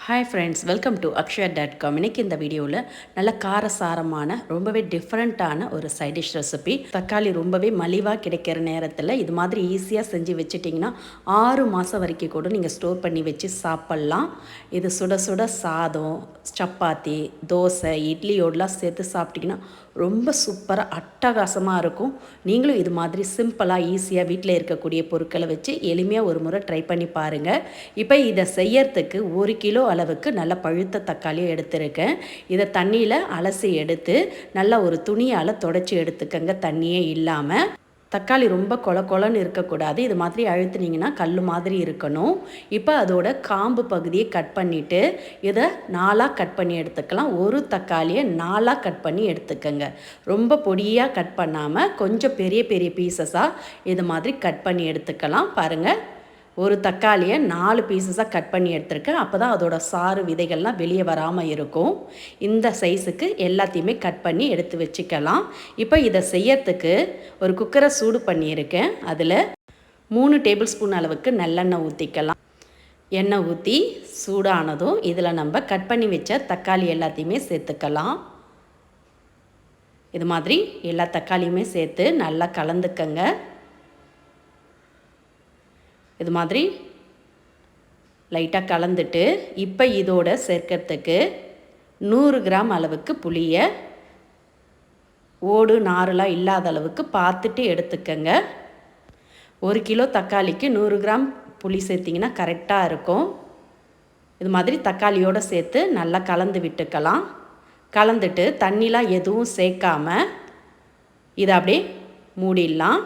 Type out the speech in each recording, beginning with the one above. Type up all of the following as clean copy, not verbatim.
Hi friends, welcome to akshaya.com. இன்றைக்கி இந்த வீடியோவில் நல்ல காரசாரமான ரொம்பவே டிஃப்ரெண்ட்டான ஒரு சைட் டிஷ் ரெசிபி. தக்காளி ரொம்பவே மலிவாக கிடைக்கிற நேரத்தில் இது மாதிரி ஈஸியாக செஞ்சு வச்சுட்டிங்கன்னா 6 மாதம் வரைக்கும் கூட நீங்கள் ஸ்டோர் பண்ணி வச்சு சாப்பிட்லாம். இது சுட சுட சாதம், சப்பாத்தி, தோசை, இட்லியோடலாம் சேர்த்து சாப்பிட்டிங்கன்னா ரொம்ப சூப்பராக அட்டகாசமாக இருக்கும். நீங்களும் இது மாதிரி சிம்பிளாக ஈஸியாக வீட்டில் இருக்கக்கூடிய பொருட்களை வச்சு எளிமையாக ஒரு முறை ட்ரை பண்ணி பாருங்கள். இப்போ இதை செய்யறதுக்கு 1 கிலோ அளவுக்கு நல்ல பழுத்த தக்காளியை எடுத்துருக்கேன். இதை தண்ணியில் அலசி எடுத்து நல்லா ஒரு துணியால் தொடச்சி எடுத்துக்கங்க, தண்ணியே இல்லாமல். தக்காளி ரொம்ப கொல கொலன்னு இருக்கக்கூடாது, இது மாதிரி அழுத்துனீங்கன்னா கல் மாதிரி இருக்கணும். இப்போ அதோட காம்பு பகுதியை கட் பண்ணிவிட்டு இதை 4ஆக கட் பண்ணி எடுத்துக்கலாம். ஒரு தக்காளியை 4ஆக கட் பண்ணி எடுத்துக்கங்க. ரொம்ப பொடியாக கட் பண்ணாமல் கொஞ்சம் பெரிய பெரிய பீசஸாக இது மாதிரி கட் பண்ணி எடுத்துக்கலாம். பாருங்கள், ஒரு தக்காளியை 4 பீசஸாக கட் பண்ணி எடுத்துருக்கேன். அப்போ தான் அதோட சாறு விதைகள்லாம் வெளியே வராமல் இருக்கும். இந்த சைஸுக்கு எல்லாத்தையுமே கட் பண்ணி எடுத்து வச்சுக்கலாம். இப்போ இதை செய்யறதுக்கு ஒரு குக்கரை சூடு பண்ணியிருக்கேன். அதில் 3 டேபிள் ஸ்பூன் அளவுக்கு நல்லெண்ணெய் ஊற்றிக்கலாம். எண்ணெய் ஊற்றி சூடானதும் இதில் நம்ம கட் பண்ணி வச்ச தக்காளி எல்லாத்தையுமே சேர்த்துக்கலாம். இது மாதிரி எல்லா தக்காளியுமே சேர்த்து நல்லா கலந்துக்கங்க. இது மாதிரி லைட்டாக கலந்துட்டு இப்போ இதோட சேர்க்கறதுக்கு 100 கிராம் அளவுக்கு புளியை ஓடு நாரெலாம் இல்லாத அளவுக்கு பார்த்துட்டு எடுத்துக்கங்க. 1 கிலோ தக்காளிக்கு 100 கிராம் புளி சேர்த்திங்கன்னா கரெக்டாக இருக்கும். இது மாதிரி தக்காளியோடு சேர்த்து நல்லா கலந்து விட்டுக்கலாம். கலந்துட்டு தண்ணிலாம் எதுவும் சேர்க்காமல் இதை அப்படியே மூடிடலாம்.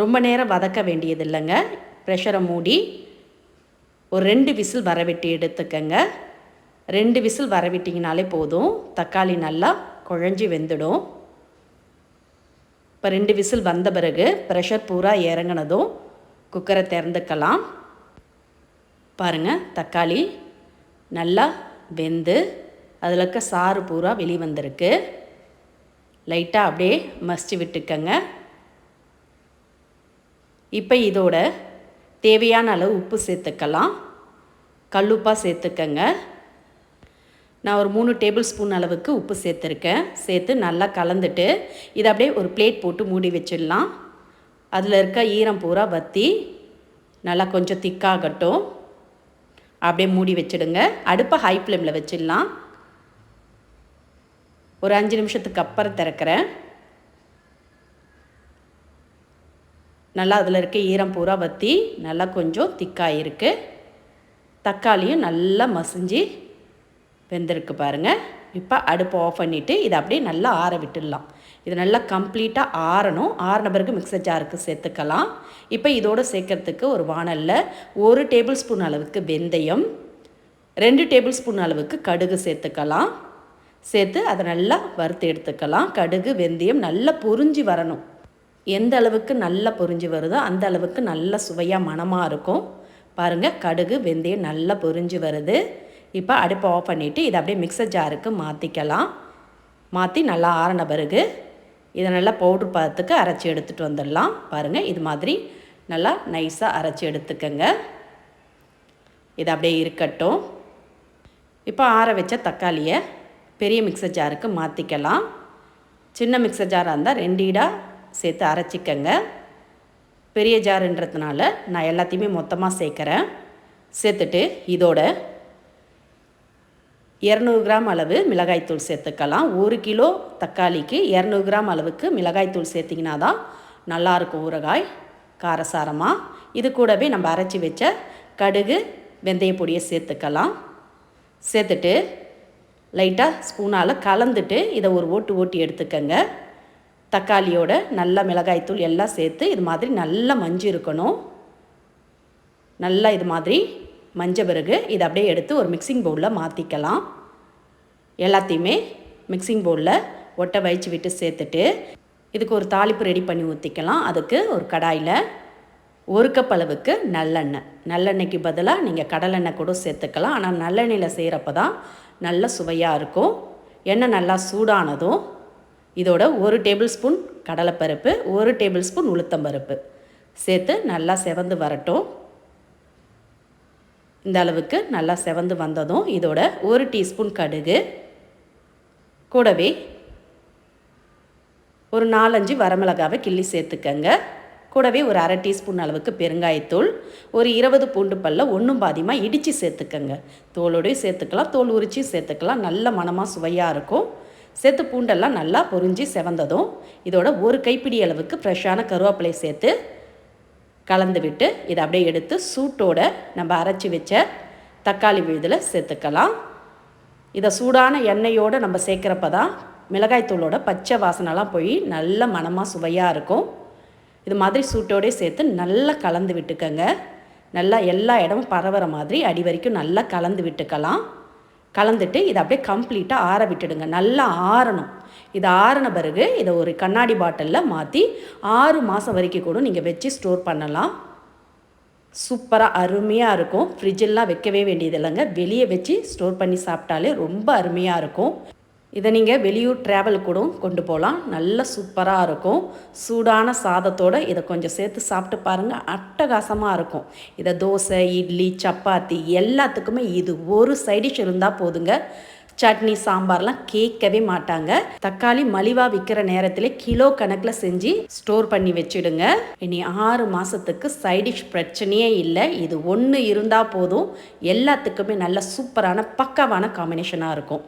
ரொம்ப நேரம் வதக்க வேண்டியது இல்லைங்க. ப்ரெஷரை மூடி ஒரு 2 விசில் வரவிட்டு எடுத்துக்கங்க. 2 விசில் வரவிட்டிங்கனாலே போதும், தக்காளி நல்லா குழஞ்சி வெந்துடும். இப்போ 2 விசில் வந்த பிறகு ப்ரெஷர் பூரா இறங்கினதும் குக்கரை திறந்துக்கலாம். பாருங்கள், தக்காளி நல்லா வெந்து அதில் இருக்க சாறு பூரா வெளியே வந்திருக்கு. லைட்டாக அப்படியே மசிச்சு விட்டுக்கங்க. இப்போ இதோட தேவையான அளவு உப்பு சேர்த்துக்கலாம். கல்லுப்பாக சேர்த்துக்கங்க. நான் ஒரு 3 டேபிள் ஸ்பூன் அளவுக்கு உப்பு சேர்த்துருக்கேன். சேர்த்து நல்லா கலந்துட்டு இதை அப்படியே ஒரு பிளேட் போட்டு மூடி வச்சிடலாம். அதில் இருக்க ஈரம் பூரா வற்றி நல்லா கொஞ்சம் திக்காகட்டும். அப்படியே மூடி வச்சிடுங்க. அடுப்பை ஹை ஃப்ளேமில் வச்சிடலாம். ஒரு 5 நிமிஷத்துக்கு அப்புறம் திறக்கிறேன். நல்லா அதில் இருக்க ஈரம் பூரா வற்றி நல்லா கொஞ்சம் திக்காயிருக்கு. தக்காளியும் நல்லா மசிஞ்சு வெந்திருக்கு பாருங்கள். இப்போ அடுப்பை ஆஃப் பண்ணிவிட்டு இதை அப்படியே நல்லா ஆற விட்டுடலாம். இது நல்லா கம்ப்ளீட்டாக ஆறணும். ஆறின பிறகு மிக்சர் ஜாருக்கு சேர்த்துக்கலாம். இப்போ இதோடு சேர்க்கறதுக்கு ஒரு வாணலில் 1 டேபிள் ஸ்பூன் அளவுக்கு வெந்தயம், 2 டேபிள் ஸ்பூன் அளவுக்கு கடுகு சேர்த்துக்கலாம். சேர்த்து அதை நல்லா வறுத்து எடுத்துக்கலாம். கடுகு வெந்தயம் நல்லா பொரிஞ்சு வரணும். எந்த அளவுக்கு நல்லா பொரிஞ்சு வருதோ அந்த அளவுக்கு நல்ல சுவையாக மணமாக இருக்கும். பாருங்கள், கடுகு வெந்தயம் நல்லா பொரிஞ்சு வருது. இப்போ அடுப்பை ஆஃப் பண்ணிவிட்டு இதை அப்படியே மிக்சர் ஜாருக்கு மாற்றிக்கலாம். மாற்றி நல்லா ஆறின பிறகு இதை நல்லா பவுட்ரு பதத்துக்கு அரைச்சி எடுத்துகிட்டு வந்துடலாம். பாருங்கள், இது மாதிரி நல்லா நைஸாக அரைச்சி எடுத்துக்கங்க. இது அப்படியே இருக்கட்டும். இப்போ ஆற வச்ச தக்காளியை பெரிய மிக்சர் ஜாருக்கு மாற்றிக்கலாம். சின்ன மிக்சர் ஜாராக இருந்தால் 2 ஈடாக சேர்த்து அரைச்சிக்கங்க. பெரிய ஜாருன்றதுனால நான் எல்லாத்தையுமே மொத்தமாக சேர்க்குறேன். சேர்த்துட்டு இதோட 200 கிராம் அளவு மிளகாய்த்தூள் சேர்த்துக்கலாம். 1 கிலோ தக்காளிக்கு 200 கிராம் அளவுக்கு மிளகாய்த்தூள் சேர்த்திங்கன்னா தான் நல்லாயிருக்கும் ஊறுகாய் காரசாரமாக. இது கூடவே நம்ம அரைச்சி வச்ச கடுகு வெந்தய பொடியை சேர்த்துக்கலாம். சேர்த்துட்டு லைட்டாக ஸ்பூனால் கலந்துட்டு இதை ஒரு ஓட்டி எடுத்துக்கங்க. தக்காளியோட நல்லா மிளகாய்த்தூள் எல்லாம் சேர்த்து இது மாதிரி நல்லா மஞ்சள் இருக்கணும். நல்லா இது மாதிரி மஞ்சள் பிறகு இதை அப்படியே எடுத்து ஒரு மிக்சிங் பவுலில் மாற்றிக்கலாம். எல்லாத்தையுமே மிக்சிங் பவுலில் ஒட்ட வச்சு விட்டு சேர்த்துட்டு இதுக்கு ஒரு தாளிப்பு ரெடி பண்ணி ஊற்றிக்கலாம். அதுக்கு ஒரு கடாயில் 1 கப் அளவுக்கு நல்லெண்ணெய்க்கு பதிலாக நீங்கள் கடலெண்ணெய் கூட சேர்த்துக்கலாம். ஆனால் நல்லெண்ணெயில் செய்கிறப்ப தான் நல்ல சுவையாக இருக்கும். எண்ணெய் நல்லா சூடானதும் இதோட 1 டேபிள் ஸ்பூன் கடலைப்பருப்பு, 1 டேபிள் ஸ்பூன் உளுத்தம்பருப்பு சேர்த்து நல்லா செவந்து வரட்டும். இந்த அளவுக்கு நல்லா செவந்து வந்ததும் இதோட 1 டீஸ்பூன் கடுகு, கூடவே ஒரு 4-5 வரமிளகாவை கிள்ளி சேர்த்துக்கங்க. கூடவே ஒரு அரை டீஸ்பூன் அளவுக்கு பெருங்காயத்தூள், ஒரு 20 பூண்டு பல்ல ஒன்றும் பாதியமாக இடித்து சேர்த்துக்கங்க. தோலோடையும் சேர்த்துக்கலாம், தோல் உரிச்சியும் சேர்த்துக்கலாம். நல்ல மணமாக சுவையாக இருக்கும். சேர்த்து பூண்டெல்லாம் நல்லா பொரிஞ்சு செவந்ததும் இதோட ஒரு கைப்பிடி அளவுக்கு ஃப்ரெஷ்ஷான கருவேப்பிலை சேர்த்து கலந்து விட்டு இதை அப்படியே எடுத்து சூட்டோட நம்ம அரைச்சி வச்ச தக்காளி விழுதில் சேர்த்துக்கலாம். இதை சூடான எண்ணெயோடு நம்ம சேர்க்குறப்ப தான் மிளகாய்த்தூளோட பச்சை வாசனைலாம் போய் நல்ல மணமாக சுவையாக இருக்கும். இது மாதிரி சூட்டோடே சேர்த்து நல்லா கலந்து விட்டுக்கங்க. நல்லா எல்லா இடமும் பரவுற மாதிரி அடி வரைக்கும் நல்லா கலந்து விட்டுக்கலாம். கலந்துட்டு இதை அப்படியே கம்ப்ளீட்டாக ஆற விட்டுடுங்க. நல்லா ஆறணும். இது ஆறின பிறகு இதை ஒரு கண்ணாடி பாட்டிலில் மாற்றி 6 மாதம் வரைக்கும் கூட நீங்கள் வச்சு ஸ்டோர் பண்ணலாம். சூப்பராக அருமையாக இருக்கும். ஃப்ரிட்ஜெல்லாம் வைக்கவே வேண்டியது இல்லைங்க. வெளியே வச்சு ஸ்டோர் பண்ணி சாப்பிட்டாலே ரொம்ப அருமையாக இருக்கும். இதை நீங்கள் வெளியூர் ட்ராவல் கூட கொண்டு போகலாம். நல்ல சூப்பராக இருக்கும். சூடான சாதத்தோடு இதை கொஞ்சம் சேர்த்து சாப்பிட்டு பாருங்கள், அட்டகாசமாக இருக்கும். இதை தோசை, இட்லி, சப்பாத்தி எல்லாத்துக்குமே இது ஒரு சைடிஷ் இருந்தால் போதுங்க. சட்னி, சாம்பார்லாம் கேட்கவே மாட்டாங்க. தக்காளி மலிவாக விற்கிற நேரத்தில் கிலோ கணக்கில் செஞ்சு ஸ்டோர் பண்ணி வச்சுடுங்க. இனி 6 மாதத்துக்கு சைடிஷ் பிரச்சனையே இல்லை. இது ஒன்று இருந்தால் போதும். எல்லாத்துக்குமே நல்ல சூப்பரான பக்காவான காம்பினேஷனாக இருக்கும்.